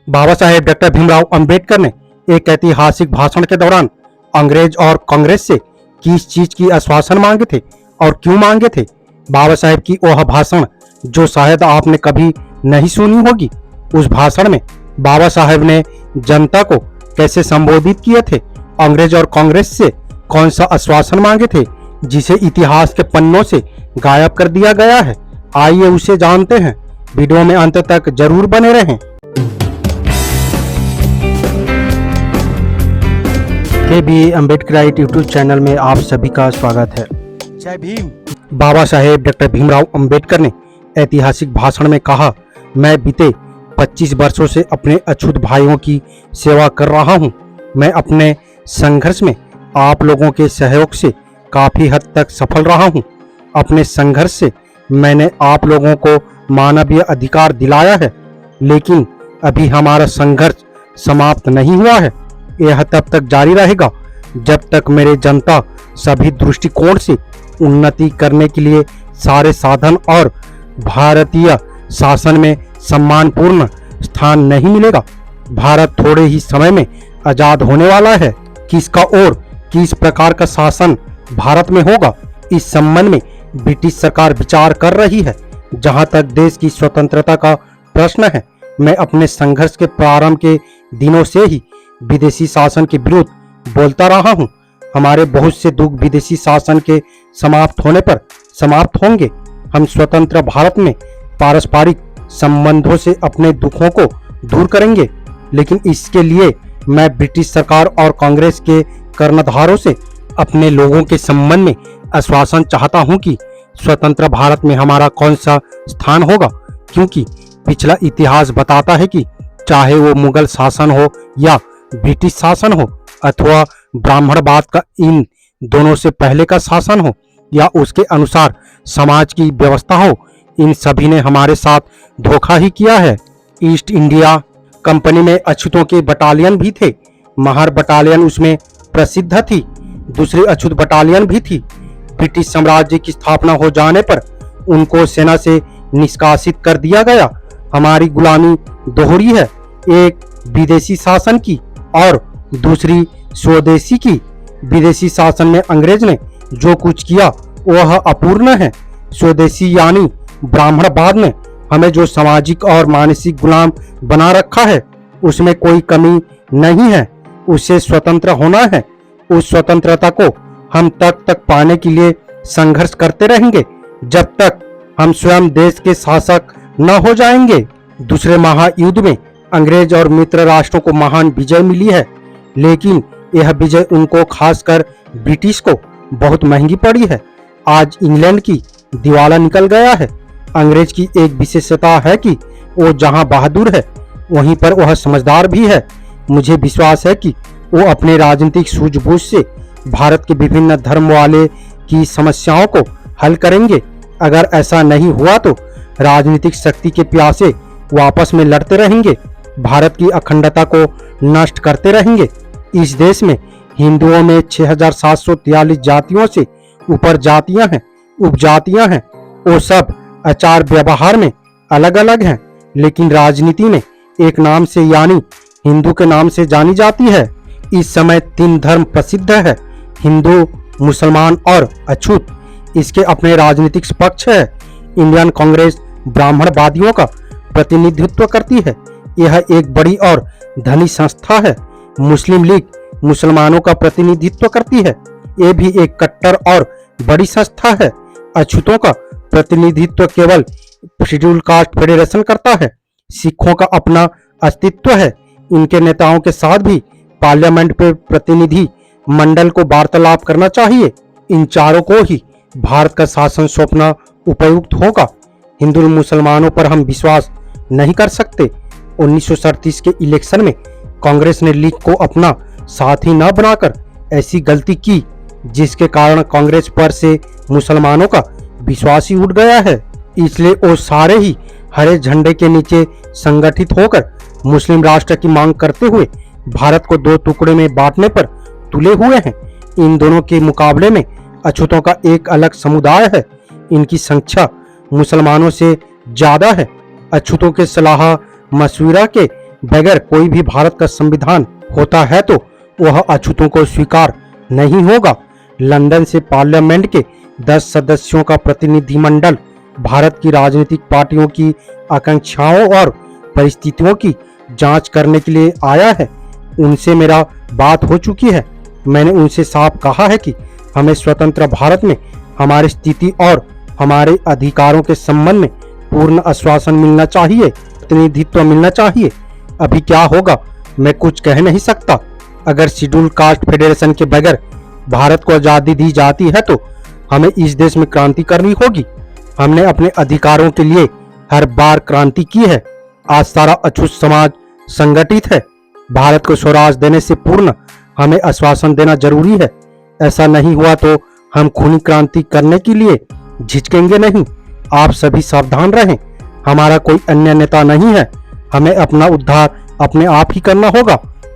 Baba Saheb doctor Bhimrao Ambedkar ने एक ऐतिहासिक भाषण के दौरान अंग्रेज और कांग्रेस से किस चीज की आश्वासन मांगे थे और क्यों मांगे थे। बाबा साहेब की वह भाषण जो शायद आपने कभी नहीं सुनी होगी। उस भाषण में बाबा साहेब ने जनता को कैसे संबोधित किए थे, अंग्रेज और कांग्रेस से कौन सा आश्वासन मांगे थे जिसे इतिहास के पन्नों से गायब कर दिया गया है। आइए उसे जानते हैं। वीडियो में अंत तक जरूर बने रहें। के अम्बेडकराइट यूट्यूब चैनल में आप सभी का स्वागत है। जय भीम। बाबा साहेब डॉक्टर भीमराव अंबेडकर ने ऐतिहासिक भाषण में कहा, मैं बीते 25 वर्षों से अपने अछूत भाइयों की सेवा कर रहा हूं। मैं अपने संघर्ष में आप लोगों के सहयोग से काफी हद तक सफल रहा हूं। अपने संघर्ष से मैंने आप लोगों को मानवीय अधिकार दिलाया है, लेकिन अभी हमारा संघर्ष समाप्त नहीं हुआ है। यह तब तक जारी रहेगा जब तक मेरे जनता सभी दृष्टिकोण से उन्नति करने के लिए सारे साधन और भारतीय शासन में सम्मानपूर्ण स्थान नहीं मिलेगा। भारत थोड़े ही समय में आजाद होने वाला है। किसका और किस प्रकार का शासन भारत में होगा, इस संबंध में ब्रिटिश सरकार विचार कर रही है। जहां तक देश की स्वतंत्रता का प्रश्न है, मैं अपने संघर्ष के प्रारंभ के दिनों से ही विदेशी शासन के विरुद्ध बोलता रहा हूं। हमारे बहुत से दुख विदेशी शासन के समाप्त होने पर समाप्त होंगे। हम स्वतंत्र भारत में पारस्परिक संबंधों से अपने दुखों को दूर करेंगे, लेकिन इसके लिए मैं ब्रिटिश सरकार और कांग्रेस के कर्णधारों से अपने लोगों के संबंध में आश्वासन चाहता हूं कि स्वतंत्र भारत में हमारा कौन सा स्थान होगा, क्योंकि पिछला इतिहास बताता है कि चाहे वो मुगल शासन हो या ब्रिटिश शासन हो अथवा ब्राह्मणवाद का इन दोनों से पहले का शासन हो या उसके अनुसार समाज की व्यवस्था हो, इन सभी ने हमारे साथ धोखा ही किया है। ईस्ट इंडिया कंपनी में अछूतों के बटालियन भी थे। महार बटालियन उसमें प्रसिद्ध थी। दूसरी अछूत बटालियन भी थी। ब्रिटिश साम्राज्य की स्थापना हो जाने पर उनको सेना से निष्कासित कर दिया गया। हमारी गुलामी दोहरी है, एक विदेशी शासन की और दूसरी स्वदेशी की। विदेशी शासन में अंग्रेज ने जो कुछ किया वह अपूर्ण है। स्वदेशी यानी ब्राह्मणवाद ने हमें जो सामाजिक और मानसिक गुलाम बना रखा है, उसमें कोई कमी नहीं है। उससे स्वतंत्र होना है। उस स्वतंत्रता को हम तक पाने के लिए संघर्ष करते रहेंगे जब तक हम स्वयं देश के शासक न हो जाएंगे। दूसरे महायुद्ध में अंग्रेज और मित्र राष्ट्रों को महान विजय मिली है, लेकिन यह विजय उनको, खासकर ब्रिटिश को, बहुत महंगी पड़ी है। आज इंग्लैंड की दिवाला निकल गया है। अंग्रेज की एक विशेषता है कि वो जहां बहादुर है वहीं पर वह समझदार भी है। मुझे विश्वास है कि वो अपने राजनीतिक सूझबूझ से भारत के विभिन्न धर्म वाले की समस्याओं को हल करेंगे। अगर ऐसा नहीं हुआ तो राजनीतिक शक्ति के प्यासे वापस में लड़ते रहेंगे, भारत की अखंडता को नष्ट करते रहेंगे। इस देश में हिंदुओं में 6743 जातियों से ऊपर जातियां हैं, उपजातियां हैं। वो सब आचार व्यवहार में अलग अलग हैं, लेकिन राजनीति में एक नाम से यानी हिंदू के नाम से जानी जाती है। इस समय 3 धर्म प्रसिद्ध है, हिंदू, मुसलमान और अछूत। इसके अपने राजनीतिक पक्ष है। इंडियन कांग्रेस ब्राह्मणवादियों का प्रतिनिधित्व करती है। यह एक बड़ी और धनी संस्था है। मुस्लिम लीग मुसलमानों का प्रतिनिधित्व करती है। ये भी एक कट्टर और बड़ी संस्था है। अछूतों का प्रतिनिधित्व केवल शेड्यूल कास्ट फेडरेशन करता है। सिखों का अपना अस्तित्व है। इनके नेताओं के साथ भी पार्लियामेंट पे प्रतिनिधि मंडल को वार्तालाप करना चाहिए। इन चारों को ही भारत का शासन सौंपना उपयुक्त होगा। हिंदू मुसलमानों पर हम विश्वास नहीं कर सकते। 1937 के इलेक्शन में कांग्रेस ने लीग को अपना साथी न बनाकर ऐसी गलती की जिसके कारण कांग्रेस पर से मुसलमानों का विश्वास ही उठ गया है। इसलिए वो सारे ही हरे झंडे के नीचे संगठित होकर मुस्लिम राष्ट्र की मांग करते हुए भारत को 2 टुकड़े में बांटने पर तुले हुए हैं। इन दोनों के मुकाबले में अछूतों का एक अलग समुदाय है। इनकी संख्या मुसलमानों से ज्यादा है। अछूतों के सलाह मशविरा के बगैर कोई भी भारत का संविधान होता है तो वह अछूतों को स्वीकार नहीं होगा। लंदन से पार्लियामेंट के 10 सदस्यों का प्रतिनिधिमंडल भारत की राजनीतिक पार्टियों की आकांक्षाओं और परिस्थितियों की जांच करने के लिए आया है। उनसे मेरा बात हो चुकी है। मैंने उनसे साफ कहा है कि हमें स्वतंत्र भारत में हमारी स्थिति और हमारे अधिकारों के संबंध में पूर्ण आश्वासन मिलना चाहिए, प्रतिनिधित्व मिलना चाहिए। अभी क्या होगा मैं कुछ कह नहीं सकता। अगर शेड्यूल कास्ट फेडरेशन के बगैर भारत को आजादी दी जाती है तो हमें इस देश में क्रांति करनी होगी। हमने अपने अधिकारों के लिए हर बार क्रांति की है। आज सारा अछूत समाज संगठित है। भारत को स्वराज देने से पूर्ण हमें आश्वासन देना जरूरी है। ऐसा नहीं हुआ तो हम खूनी क्रांति करने के लिए झिझकेंगे नहीं। आप सभी सावधान रहें। हमारा कोई अन्य नेता नहीं है। हमें अपना उद्धार अपने आप ही करना होगा।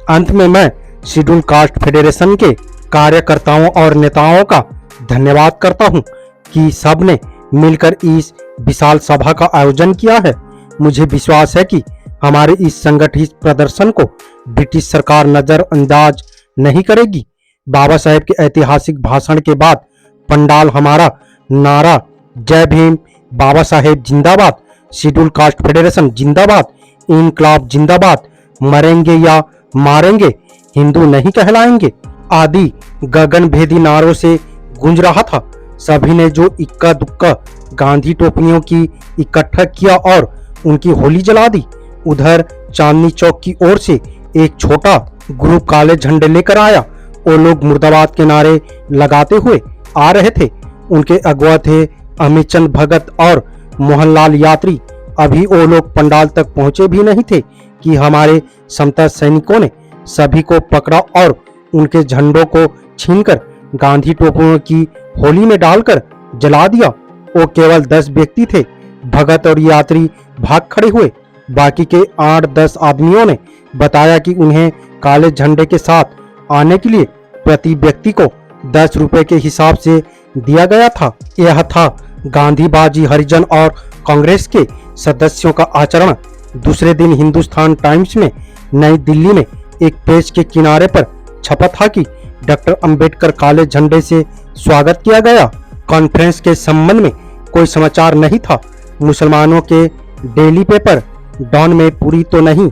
अंत में मैं शेड्यूल कास्ट फेडरेशन के कार्यकर्ताओं और नेताओं का धन्यवाद करता हूं कि सबने मिलकर इस विशाल सभा का आयोजन किया है। मुझे विश्वास है कि हमारे इस संगठित प्रदर्शन को ब्रिटिश सरकार नजरअंदाज नहीं करेगी। बाबा साहेब के ऐतिहासिक भाषण के बाद पंडाल हमारा नारा जय भीम, बाबा साहेब जिंदाबाद, शेड्यूल कास्ट फेडरेशन जिंदाबाद, इनकलाब जिंदाबाद, मरेंगे या मारेंगे हिंदू नहीं कहलाएंगे आदि गगनभेदी नारों से गूंज रहा था। सभी ने जो इक्का दुक्का गांधी टोपियों की इकट्ठा किया और उनकी होली जला दी। उधर चांदनी चौक की ओर से एक छोटा ग्रुप काले झंडे लेकर आया। वो लोग मुर्दाबाद के नारे लगाते हुए आ रहे थे। उनके अगुआ थे अमित चंद भगत और मोहनलाल यात्री। अभी वो लोग पंडाल तक पहुंचे भी नहीं थे कि हमारे समता सैनिकों ने सभी को पकड़ा और उनके झंडों को छीनकर गांधी टोपियों की होली में डालकर जला दिया। वो केवल 10 व्यक्ति थे। भगत और यात्री भाग खड़े हुए। बाकी के 8-10 आदमियों ने बताया कि उन्हें काले झंडे के साथ आने के लिए प्रति व्यक्ति को 10 रुपए के हिसाब से दिया गया था। यह था गांधीबाजी हरिजन और कांग्रेस के सदस्यों का आचरण। दूसरे दिन हिंदुस्तान टाइम्स में नई दिल्ली में एक पेज के किनारे पर छपा था कि डॉक्टर अंबेडकर काले झंडे से स्वागत किया गया। कॉन्फ्रेंस के संबंध में कोई समाचार नहीं था। मुसलमानों के डेली पेपर डॉन में पूरी तो नहीं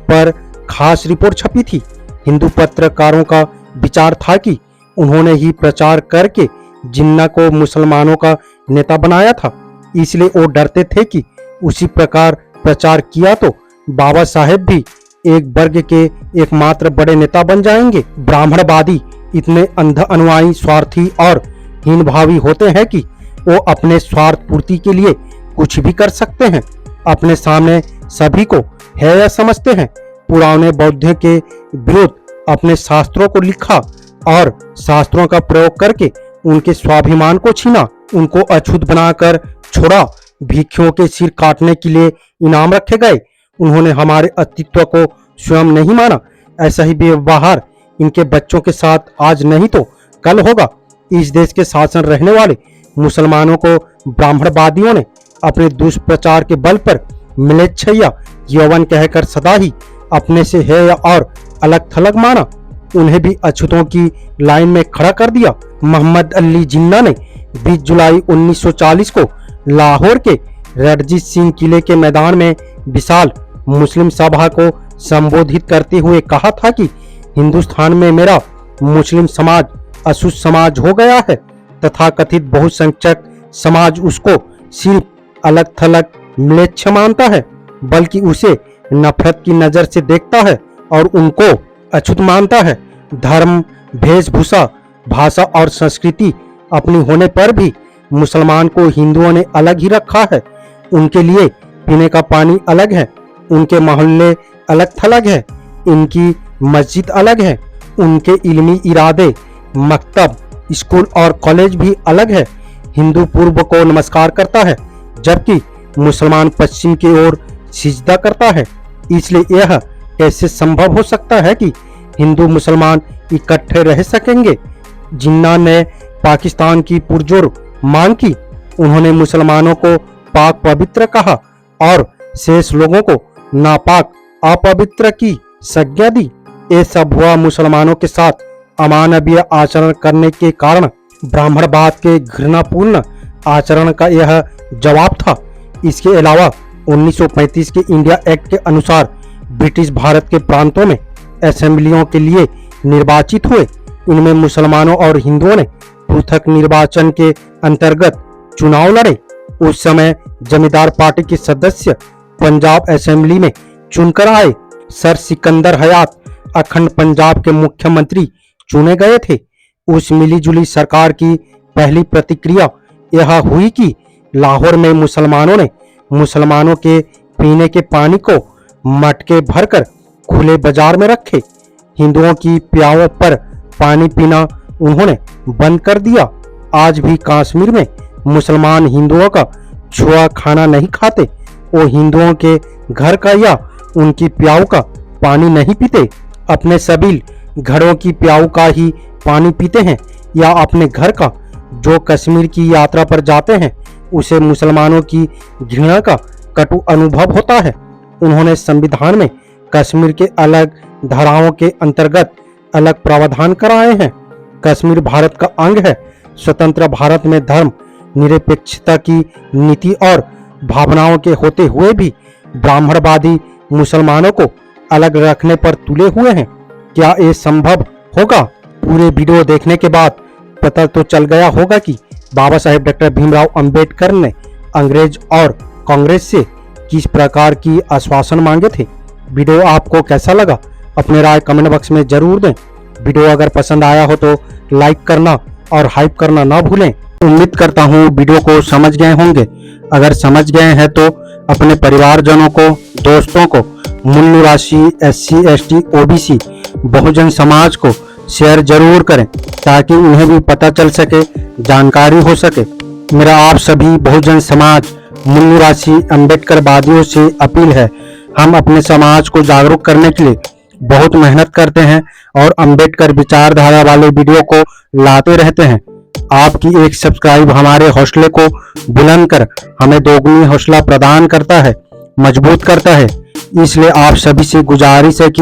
पर खास रिपोर्ट छपी थी। हिंदू पत्रकारों का विचार था कि उन्होंने ही प्रचार करके जिन्ना को मुसलमानों का नेता बनाया था, इसलिए वो डरते थे कि उसी प्रकार प्रचार किया तो बाबा साहेब भी एक वर्ग के एकमात्र बड़े नेता बन जाएंगे। ब्राह्मणवादी इतने अंध अनुयायी, स्वार्थी और हीनभावी होते हैं कि वो अपने स्वार्थ पूर्ति के लिए कुछ भी कर सकते हैं। अपने सामने सभी को हेय समझते हैं। पुराने बौद्ध के विरुद्ध अपने शास्त्रों को लिखा और शास्त्रों का प्रयोग करके उनके स्वाभिमान को छीना, उनको अछूत बनाकर छोड़ा। भिक्षुओं के सिर काटने के लिए इनाम रखे गए। उन्होंने हमारे अस्तित्व को स्वयं नहीं माना। ऐसा ही व्यवहार इनके बच्चों के साथ आज नहीं तो कल होगा। इस देश के शासन रहने वाले मुसलमानों को ब्राह्मणवादियों ने अपने दुष्प्रचार के बल पर मिलेच्छया यौवन कहकर सदा ही अपने से हेय और अलग थलग माना। उन्हें भी अछूतों की लाइन में खड़ा कर दिया। मोहम्मद अली जिन्ना ने 20 जुलाई 1940 को लाहौर के रणजीत सिंह किले के मैदान में विशाल मुस्लिम सभा को संबोधित करते हुए कहा था कि हिंदुस्तान में मेरा मुस्लिम समाज अछूत समाज हो गया है तथा कथित बहुसंख्यक समाज उसको सिर्फ अलग थलग म्लेच्छ मानता है, बल्कि उसे नफरत की नजर से देखता है और उनको अछूत मानता है। धर्म, वेशभूषा, भाषा और संस्कृति अपनी होने पर भी मुसलमान को हिंदुओं ने अलग ही रखा है। उनके लिए पीने का पानी अलग है, उनके मोहल्ले अलग थलग है, इनकी मस्जिद अलग है, उनके इल्मी इरादे, मकतब, स्कूल और कॉलेज भी अलग है। हिंदू पूर्व को नमस्कार करता है जबकि मुसलमान पश्चिम की ओर सिजदा करता है। इसलिए यह कैसे संभव हो सकता है कि हिंदू मुसलमान इकट्ठे रह सकेंगे। जिन्ना ने पाकिस्तान की पुरजोर मांग की। उन्होंने मुसलमानों को पाक पवित्र कहा और शेष लोगों को नापाक अपवित्र की संज्ञा दी। ये सब हुआ मुसलमानों के साथ अमानवीय आचरण करने के कारण। ब्राह्मणवाद के घृणापूर्ण आचरण का यह जवाब था। इसके अलावा 1935 के इंडिया एक्ट के अनुसार ब्रिटिश भारत के प्रांतों में असेंबलियों के लिए निर्वाचित हुए। इनमें मुसलमानों और हिंदुओं ने पृथक निर्वाचन के अंतर्गत चुनाव लड़े। उस समय जमींदार पार्टी के सदस्य पंजाब असेंबली में चुनकर आए। सर सिकंदर हयात अखंड पंजाब के मुख्यमंत्री चुने गए थे। उस मिलीजुली सरकार की पहली प्रतिक्रिया यह हुई कि लाहौर में मुसलमानों के पीने के पानी को मटके भरकर खुले बाजार में रखे। हिंदुओं की प्याओं पर पानी पीना उन्होंने बंद कर दिया। आज भी कश्मीर में मुसलमान हिंदुओं का छुआ खाना नहीं खाते। वो हिंदुओं के घर का या उनकी प्याऊ का पानी नहीं पीते। अपने सभी घरों की प्याऊ का ही पानी पीते हैं या अपने घर का। जो कश्मीर की यात्रा पर जाते हैं उसे मुसलमानों की घृणा का कटु अनुभव होता है। उन्होंने संविधान में कश्मीर के अलग धाराओं के अंतर्गत अलग प्रावधान कराए हैं। कश्मीर भारत का अंग है। स्वतंत्र भारत में धर्म निरपेक्षता की नीति और भावनाओं के होते हुए भी ब्राह्मणवादी मुसलमानों को अलग रखने पर तुले हुए हैं। क्या ये संभव होगा? पूरे वीडियो देखने के बाद पता तो चल गया होगा कि बाबा साहेब डॉक्टर भीमराव अंबेडकर ने अंग्रेज और कांग्रेस से किस प्रकार की आश्वासन मांगे थे। वीडियो आपको कैसा लगा अपने राय कमेंट बॉक्स में जरूर दें। वीडियो अगर पसंद आया हो तो लाइक करना और हाइप करना ना भूलें। उम्मीद करता हूँ वीडियो को समझ गए होंगे। अगर समझ गए हैं तो अपने परिवारजनों को, दोस्तों को, मूल्य राशि, SC, ST, OBC, Bahujan Samaj को शेयर जरूर करें ताकि उन्हें भी पता चल सके, जानकारी हो सके। मेरा आप सभी बहुजन समाज, मूल्य राशि, अम्बेडकरवादियों से अपील है, हम अपने समाज को जागरूक करने के लिए बहुत मेहनत करते हैं और अम्बेडकर विचारधारा वाले वीडियो को लाते रहते हैं। आपकी एक सब्सक्राइब हमारे हौसले को बुलंद कर हमें दोगुनी हौसला प्रदान करता है, मजबूत करता है। इसलिए आप सभी से गुजारिश है कि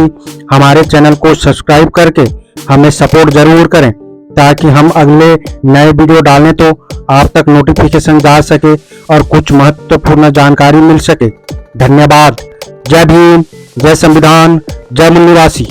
हमारे चैनल को सब्सक्राइब करके हमें सपोर्ट जरूर करें ताकि हम अगले नए वीडियो डालें तो आप तक नोटिफिकेशन जा सके और कुछ महत्वपूर्ण जानकारी मिल सके। धन्यवाद। जय भीम, जय संविधान, जय मूल्य राशि।